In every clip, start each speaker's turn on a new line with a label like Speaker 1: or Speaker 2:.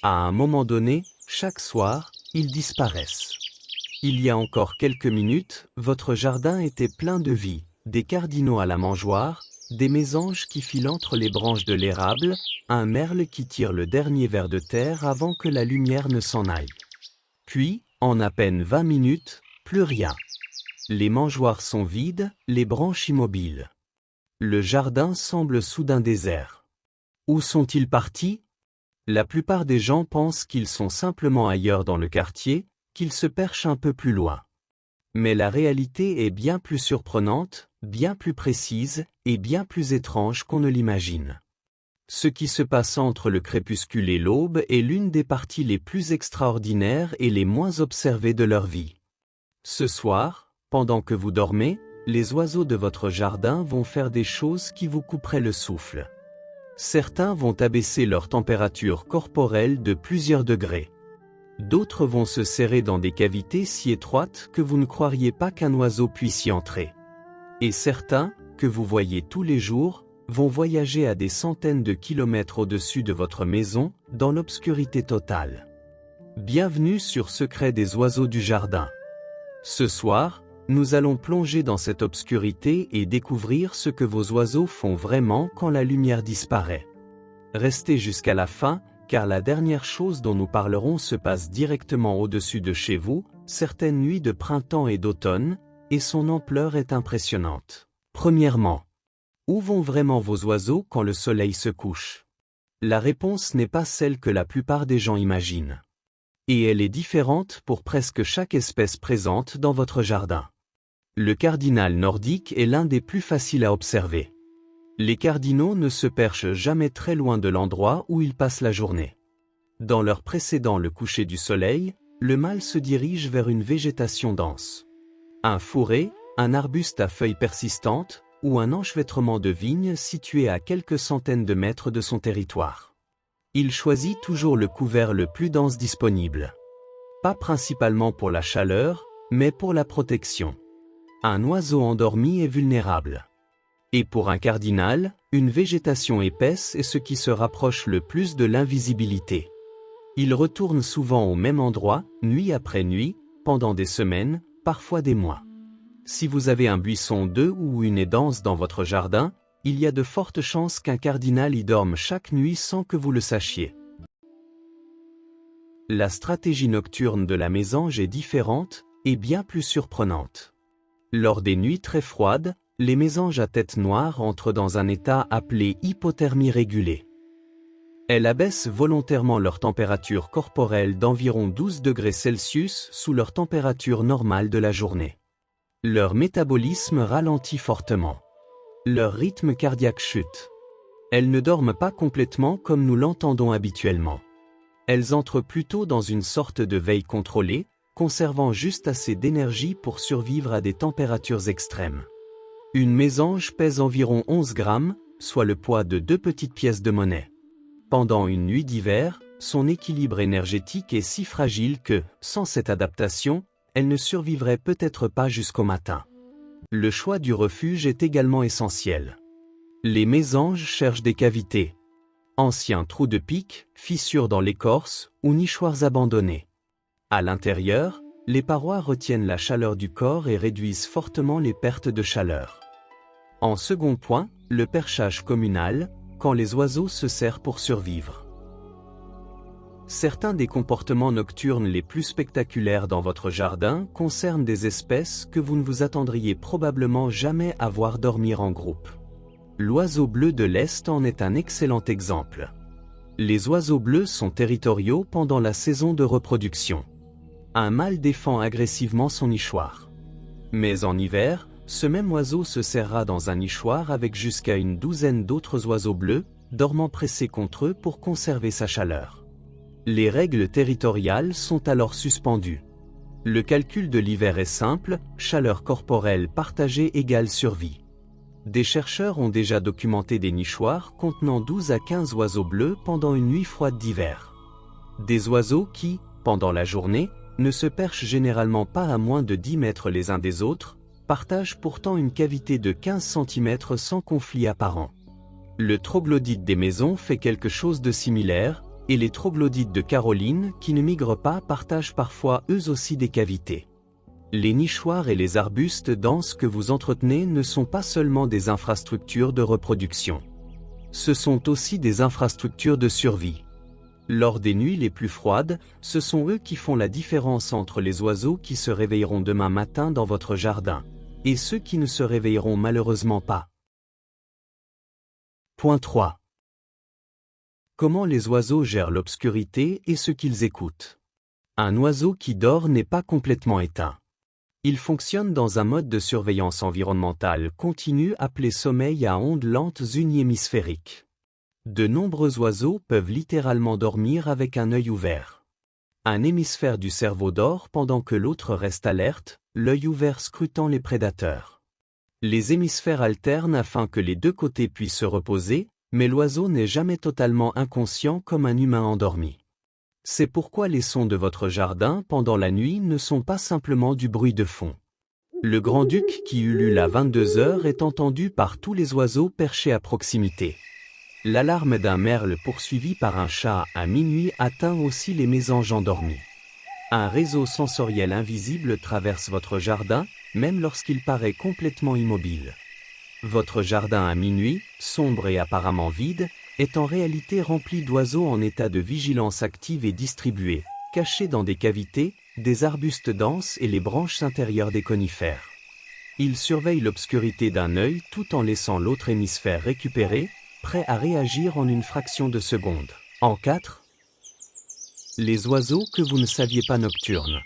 Speaker 1: À un moment donné, chaque soir, ils disparaissent. Il y a encore quelques minutes, votre jardin était plein de vie, des cardinaux à la mangeoire, des mésanges qui filent entre les branches de l'érable, un merle qui tire le dernier ver de terre avant que la lumière ne s'en aille. Puis, en à peine 20 minutes, plus rien. Les mangeoires sont vides, les branches immobiles. Le jardin semble soudain désert. Où sont-ils partis? La plupart des gens pensent qu'ils sont simplement ailleurs dans le quartier, qu'ils se perchent un peu plus loin. Mais la réalité est bien plus surprenante, bien plus précise, et bien plus étrange qu'on ne l'imagine. Ce qui se passe entre le crépuscule et l'aube est l'une des parties les plus extraordinaires et les moins observées de leur vie. Ce soir, pendant que vous dormez, les oiseaux de votre jardin vont faire des choses qui vous couperaient le souffle. Certains vont abaisser leur température corporelle de plusieurs degrés. D'autres vont se serrer dans des cavités si étroites que vous ne croiriez pas qu'un oiseau puisse y entrer. Et certains, que vous voyez tous les jours, vont voyager à des centaines de kilomètres au-dessus de votre maison, dans l'obscurité totale. Bienvenue sur Secret des oiseaux du jardin. Ce soir, nous allons plonger dans cette obscurité et découvrir ce que vos oiseaux font vraiment quand la lumière disparaît. Restez jusqu'à la fin, car la dernière chose dont nous parlerons se passe directement au-dessus de chez vous, certaines nuits de printemps et d'automne, et son ampleur est impressionnante. Premièrement, où vont vraiment vos oiseaux quand le soleil se couche? La réponse n'est pas celle que la plupart des gens imaginent. Et elle est différente pour presque chaque espèce présente dans votre jardin. Le cardinal nordique est l'un des plus faciles à observer. Les cardinaux ne se perchent jamais très loin de l'endroit où ils passent la journée. Dans l'heure précédant le coucher du soleil, le mâle se dirige vers une végétation dense. Un fourré, un arbuste à feuilles persistantes, ou un enchevêtrement de vignes situé à quelques centaines de mètres de son territoire. Il choisit toujours le couvert le plus dense disponible. Pas principalement pour la chaleur, mais pour la protection. Un oiseau endormi est vulnérable. Et pour un cardinal, une végétation épaisse est ce qui se rapproche le plus de l'invisibilité. Il retourne souvent au même endroit, nuit après nuit, pendant des semaines, parfois des mois. Si vous avez un buisson d'œufs ou une haie dense dans votre jardin, il y a de fortes chances qu'un cardinal y dorme chaque nuit sans que vous le sachiez. La stratégie nocturne de la mésange est différente et bien plus surprenante. Lors des nuits très froides, les mésanges à tête noire entrent dans un état appelé hypothermie régulée. Elles abaissent volontairement leur température corporelle d'environ 12 degrés Celsius sous leur température normale de la journée. Leur métabolisme ralentit fortement. Leur rythme cardiaque chute. Elles ne dorment pas complètement comme nous l'entendons habituellement. Elles entrent plutôt dans une sorte de veille contrôlée, conservant juste assez d'énergie pour survivre à des températures extrêmes. Une mésange pèse environ 11 grammes, soit le poids de 2 petites pièces de monnaie. Pendant une nuit d'hiver, son équilibre énergétique est si fragile que, sans cette adaptation, elle ne survivrait peut-être pas jusqu'au matin. Le choix du refuge est également essentiel. Les mésanges cherchent des cavités. Anciens trous de pique, fissures dans l'écorce ou nichoirs abandonnés. À l'intérieur, les parois retiennent la chaleur du corps et réduisent fortement les pertes de chaleur. En second point, le perchage communal, quand les oiseaux se serrent pour survivre. Certains des comportements nocturnes les plus spectaculaires dans votre jardin concernent des espèces que vous ne vous attendriez probablement jamais à voir dormir en groupe. L'oiseau bleu de l'Est en est un excellent exemple. Les oiseaux bleus sont territoriaux pendant la saison de reproduction. Un mâle défend agressivement son nichoir. Mais en hiver, ce même oiseau se serrera dans un nichoir avec jusqu'à une douzaine d'autres oiseaux bleus, dormant pressés contre eux pour conserver sa chaleur. Les règles territoriales sont alors suspendues. Le calcul de l'hiver est simple, chaleur corporelle partagée égale survie. Des chercheurs ont déjà documenté des nichoirs contenant 12 à 15 oiseaux bleus pendant une nuit froide d'hiver. Des oiseaux qui, pendant la journée, ne se perchent généralement pas à moins de 10 mètres les uns des autres, partagent pourtant une cavité de 15 cm sans conflit apparent. Le troglodyte des maisons fait quelque chose de similaire, Et les troglodytes de Caroline, qui ne migrent pas, partagent parfois eux aussi des cavités. Les nichoirs et les arbustes denses que vous entretenez ne sont pas seulement des infrastructures de reproduction. Ce sont aussi des infrastructures de survie. Lors des nuits les plus froides, ce sont eux qui font la différence entre les oiseaux qui se réveilleront demain matin dans votre jardin, et ceux qui ne se réveilleront malheureusement pas. Point 3. Comment les oiseaux gèrent l'obscurité et ce qu'ils écoutent. Un oiseau qui dort n'est pas complètement éteint. Il fonctionne dans un mode de surveillance environnementale continue appelé sommeil à ondes lentes unihémisphériques. De nombreux oiseaux peuvent littéralement dormir avec un œil ouvert. Un hémisphère du cerveau dort pendant que l'autre reste alerte, l'œil ouvert scrutant les prédateurs. Les hémisphères alternent afin que les deux côtés puissent se reposer, mais l'oiseau n'est jamais totalement inconscient comme un humain endormi. C'est pourquoi les sons de votre jardin pendant la nuit ne sont pas simplement du bruit de fond. Le grand-duc qui ulule à 22 heures est entendu par tous les oiseaux perchés à proximité. L'alarme d'un merle poursuivi par un chat à minuit atteint aussi les mésanges endormis. Un réseau sensoriel invisible traverse votre jardin, même lorsqu'il paraît complètement immobile. Votre jardin à minuit, sombre et apparemment vide, est en réalité rempli d'oiseaux en état de vigilance active et distribués, cachés dans des cavités, des arbustes denses et les branches intérieures des conifères. Ils surveillent l'obscurité d'un œil tout en laissant l'autre hémisphère récupérer, prêt à réagir en une fraction de seconde. En 4. Les oiseaux que vous ne saviez pas nocturnes.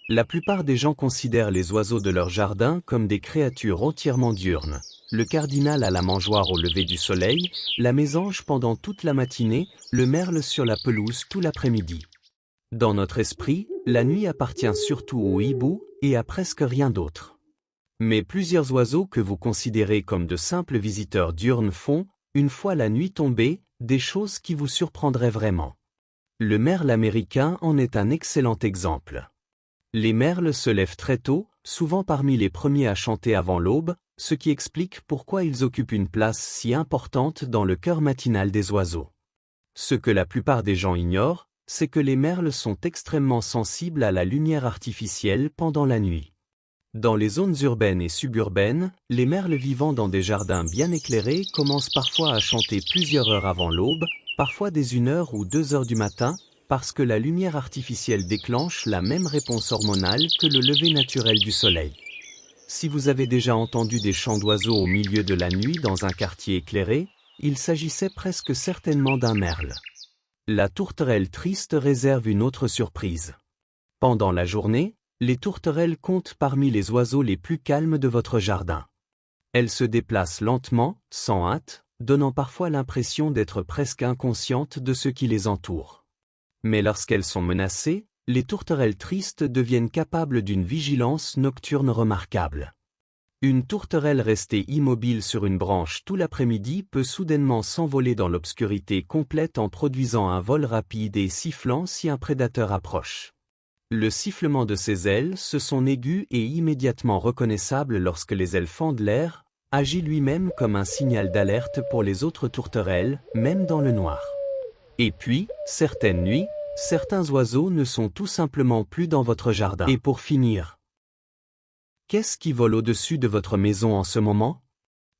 Speaker 1: La plupart des gens considèrent les oiseaux de leur jardin comme des créatures entièrement diurnes. Le cardinal à la mangeoire au lever du soleil, la mésange pendant toute la matinée, le merle sur la pelouse tout l'après-midi. Dans notre esprit, la nuit appartient surtout aux hiboux et à presque rien d'autre. Mais plusieurs oiseaux que vous considérez comme de simples visiteurs diurnes font, une fois la nuit tombée, des choses qui vous surprendraient vraiment. Le merle américain en est un excellent exemple. Les merles se lèvent très tôt, souvent parmi les premiers à chanter avant l'aube, ce qui explique pourquoi ils occupent une place si importante dans le chœur matinal des oiseaux. Ce que la plupart des gens ignorent, c'est que les merles sont extrêmement sensibles à la lumière artificielle pendant la nuit. Dans les zones urbaines et suburbaines, les merles vivant dans des jardins bien éclairés commencent parfois à chanter plusieurs heures avant l'aube, parfois dès 1 heure ou 2 heures du matin, parce que la lumière artificielle déclenche la même réponse hormonale que le lever naturel du soleil. Si vous avez déjà entendu des chants d'oiseaux au milieu de la nuit dans un quartier éclairé, il s'agissait presque certainement d'un merle. La tourterelle triste réserve une autre surprise. Pendant la journée, les tourterelles comptent parmi les oiseaux les plus calmes de votre jardin. Elles se déplacent lentement, sans hâte, donnant parfois l'impression d'être presque inconscientes de ce qui les entoure. Mais lorsqu'elles sont menacées, les tourterelles tristes deviennent capables d'une vigilance nocturne remarquable. Une tourterelle restée immobile sur une branche tout l'après-midi peut soudainement s'envoler dans l'obscurité complète en produisant un vol rapide et sifflant si un prédateur approche. Le sifflement de ses ailes, ce son aigu et immédiatement reconnaissable lorsque les ailes fendent l'air, agit lui-même comme un signal d'alerte pour les autres tourterelles, même dans le noir. Et puis, certaines nuits, certains oiseaux ne sont tout simplement plus dans votre jardin. Et pour finir, qu'est-ce qui vole au-dessus de votre maison en ce moment?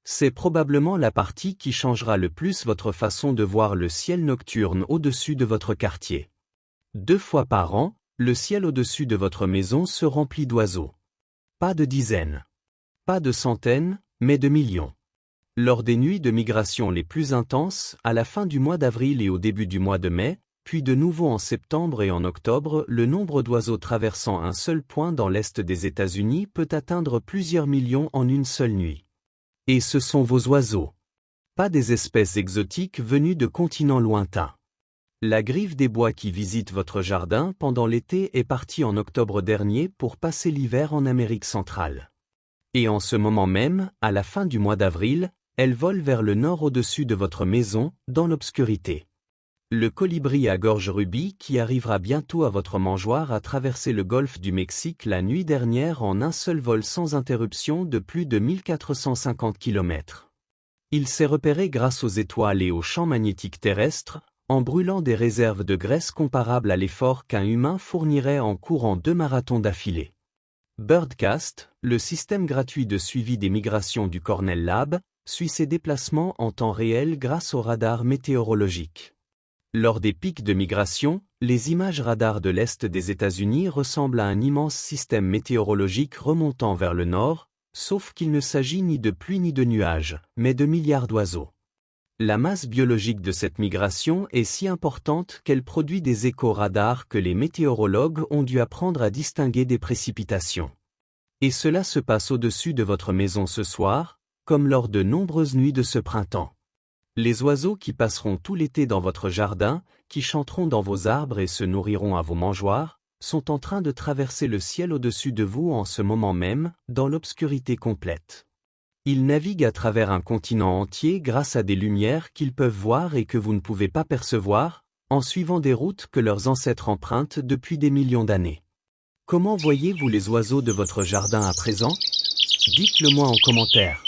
Speaker 1: C'est probablement la partie qui changera le plus votre façon de voir le ciel nocturne au-dessus de votre quartier. 2 fois par an, le ciel au-dessus de votre maison se remplit d'oiseaux. Pas de dizaines, pas de centaines, mais de millions. Lors des nuits de migration les plus intenses, à la fin du mois d'avril et au début du mois de mai, puis de nouveau en septembre et en octobre, le nombre d'oiseaux traversant un seul point dans l'est des États-Unis peut atteindre plusieurs millions en une seule nuit. Et ce sont vos oiseaux. Pas des espèces exotiques venues de continents lointains. La grive des bois qui visite votre jardin pendant l'été est partie en octobre dernier pour passer l'hiver en Amérique centrale. Et en ce moment même, à la fin du mois d'avril, elle vole vers le nord au-dessus de votre maison, dans l'obscurité. Le colibri à gorge rubis qui arrivera bientôt à votre mangeoire a traversé le golfe du Mexique la nuit dernière en un seul vol sans interruption de plus de 1450 km. Il s'est repéré grâce aux étoiles et aux champs magnétiques terrestres, en brûlant des réserves de graisse comparables à l'effort qu'un humain fournirait en courant 2 marathons d'affilée. Birdcast, le système gratuit de suivi des migrations du Cornell Lab, suit ses déplacements en temps réel grâce au radar météorologique. Lors des pics de migration, les images radars de l'Est des États-Unis ressemblent à un immense système météorologique remontant vers le nord, sauf qu'il ne s'agit ni de pluie ni de nuages, mais de milliards d'oiseaux. La masse biologique de cette migration est si importante qu'elle produit des échos radars que les météorologues ont dû apprendre à distinguer des précipitations. Et cela se passe au-dessus de votre maison ce soir, comme lors de nombreuses nuits de ce printemps. Les oiseaux qui passeront tout l'été dans votre jardin, qui chanteront dans vos arbres et se nourriront à vos mangeoires, sont en train de traverser le ciel au-dessus de vous en ce moment même, dans l'obscurité complète. Ils naviguent à travers un continent entier grâce à des lumières qu'ils peuvent voir et que vous ne pouvez pas percevoir, en suivant des routes que leurs ancêtres empruntent depuis des millions d'années. Comment voyez-vous les oiseaux de votre jardin à présent? Dites-le moi en commentaire.